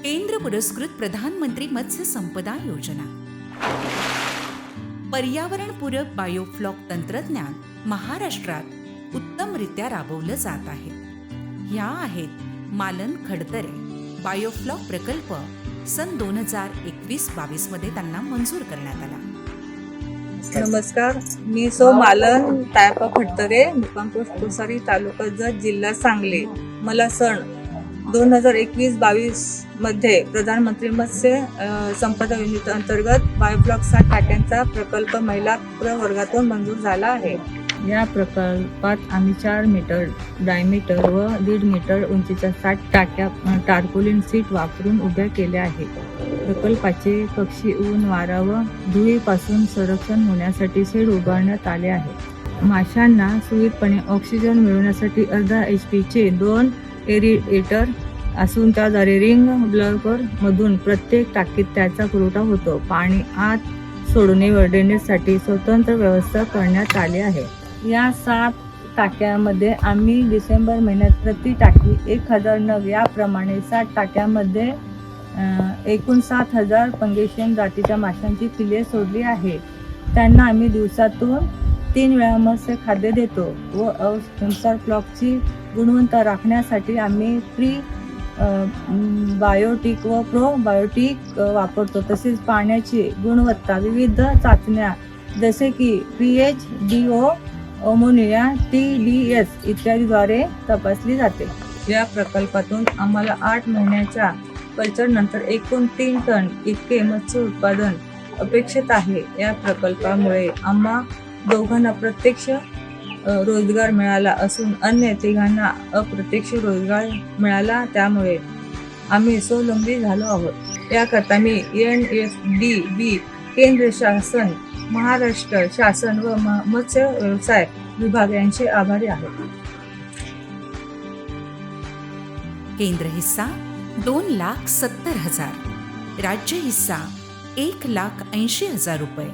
केंद्र पुरस्कृत प्रधानमंत्री मत्स्य संपदा योजना. पर्यावरणपूरक बायोफ्लॉक तंत्रज्ञान महाराष्ट्रात उत्तमरित्या राबवलं जात आहे. ह्या आहेत मालन खडतरे. बायोफ्लॉक प्रकल्प सन 2021-22 मध्ये त्यांना मंजूर करण्यात आला. नमस्कार, मी सौ मालन तायप्पा खडतरे, मुक्काम पोस्ट कोसारी, तालुका जत, जिल्हा सांगली. मला सन 2021-22 मध्ये प्रधानमंत्री मत्स्य संपदा योजनेअंतर्गत बायोफ्लॉक 7 टाक्यांचा प्रकल्प महिला प्रवर्गातून मंजूर झाला आहे. या प्रकल्पात आम्ही 4 मीटर डायमीटर व 1.5 मीटर उंचीच्या 7 टाक्या टार्पोलिन सीट वापरून उभ्या केल्या आहेत. प्रकल्पाचे पक्षी, ऊन, वारा व धुळीपासून संरक्षण होण्यासाठी शेड उभारण्यात आले आहे. माशांना सुरळीतपणे ऑक्सिजन मिळवण्यासाठी अर्धा HP चे 2 एरिएटर असून त्याद्वारे रिंग ब्लॉकर मधून प्रत्येक टाकीत त्याचा पुरवठा होतो. पाणी आत सोडणे व ड्रेनेजसाठी स्वतंत्र व्यवस्था करण्यात आली आहे. या 7 टाक्यामध्ये आम्ही डिसेंबर महिन्यात प्रति टाकी 1000 नग याप्रमाणे 7 टाक्यामध्ये एकूण 7000 पंगेशियन जातीच्या माशांची पिले सोडली आहे. त्यांना आम्ही दिवसातून 3 वेळा मत्स्य खाद्य देतो व अनुसार फ्लॉकची गुणवत्ता राखण्यासाठी आम्ही प्री बायोटिक व प्रोबायोटिक वापरतो. तसेच पाण्याची गुणवत्ता विविध चाचण्या जसे की pH, DO, अमोनिया, TDS इत्यादीद्वारे तपासली जाते. या प्रकल्पातून आम्हाला 8 महिन्याच्या कल्चरनंतर एकूण 3 टन इतके मत्स्य उत्पादन अपेक्षित आहे. या प्रकल्पामुळे आम्हा दोघांना प्रत्यक्ष रोजगार मिळाला असून अन्य तिघांना अप्रत्यक्ष रोजगार मिळाला. त्यामुळे आम्ही स्वावलंबी झालो आहोत. याकरता मी NSDB, केंद्र शासन, महाराष्ट्र शासन व मत्स्य व्यवसाय विभाग यांचे आभारी आहे. केंद्र हिस्सा 2,70,000, राज्य हिस्सा 1,80,000 रुपये,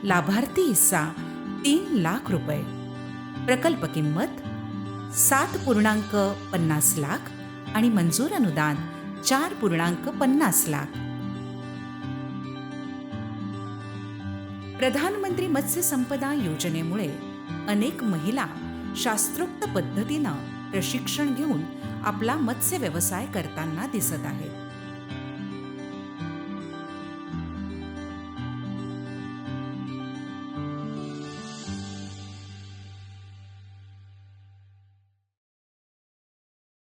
लाभार्थी हिस्सा 3 लाख रुपये. प्रकल्प किंमत 7,50 लाख आणि मंजूर अनुदान 4,50 लाख. प्रधानमंत्री मत्स्य संपदा योजनेमुळे अनेक महिला शास्त्रोक्त पद्धतीनं प्रशिक्षण घेऊन आपला मत्स्य व्यवसाय करताना दिसत आहेत.